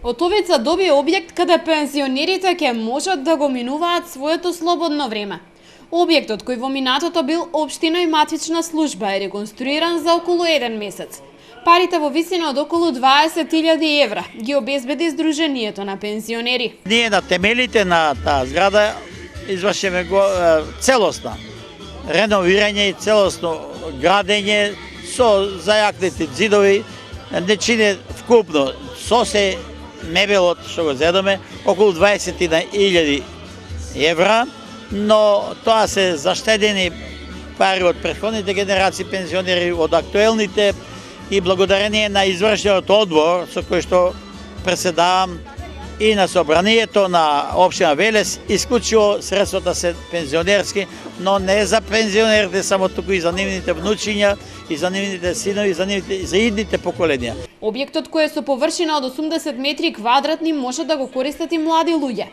Отовица доби објект каде пензионерите ќе можат да го минуваат своето слободно време. Објектот кој во минатото бил општина и матична служба е реконструиран за околу 1 месец. Парите во висина од околу 20.000 евра ги обезбеди Сдруженијето на пензионери. Ние на темелите на таа зграда извршиме целосно реновирање и целосно градење со зајакнати ѕидови, не чине вкупно со се мебелот што го зедоме околу 20.000 евра, но тоа се заштедени пари од претходните генерации пензионери, од актуелните, и благодарение на извршниот одбор со кој што преседавам и на собранието на општина Велес, исклучиво средствата се пензионерски, но не за пензионерите само, туку и за нивните внучиња, и за нивните синови, и за идните поколенија. Објектот кој е со површина од 80 метри квадратни може да го користат и млади луѓе.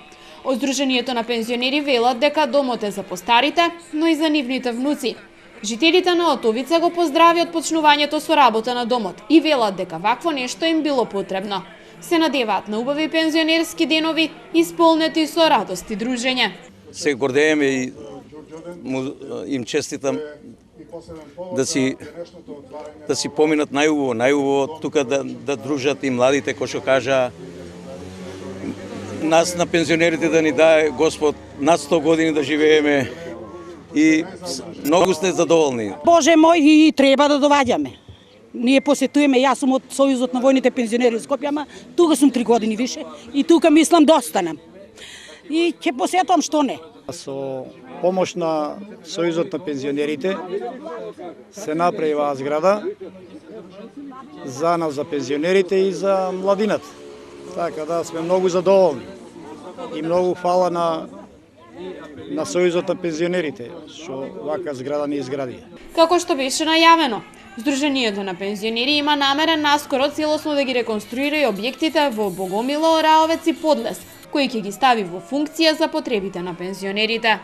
Од Сдруженијето на пензионери велат дека домот е за постарите, но и за нивните внуци. Жителите на Отовица го поздрави од почнувањето со работа на домот и велат дека вакво нешто им било потребно. Се надеваат на убави пензионерски денови исполнети со радост и дружење. Се гордееме и им честитам да си поминат најубаво тука да дружат и младите, кои што кажа нас на пензионерите да ни дае Господ над 100 години да живееме и многу сте задоволни. Боже мој, и треба да доваѓаме. Ние посетуваме, јас сум од Сојузот на војните пензионери Скопје, ама тука сум 3 години више и тука мислам да останам. И ќе посетувам, што не. Со помош на Сојузот на пензионерите се направи оваа зграда за нас, за пензионерите и за младината. Така да сме многу задоволни и многу фала на Сојузот на пензионерите што вака зграда не изгради. Како што беше најавено, Сдруженијето на пензионери има намера наскоро целосно да ги реконструира и објектите во Богомило, Раовец и Подлес, кои ќе ги стави во функција за потребите на пензионерите.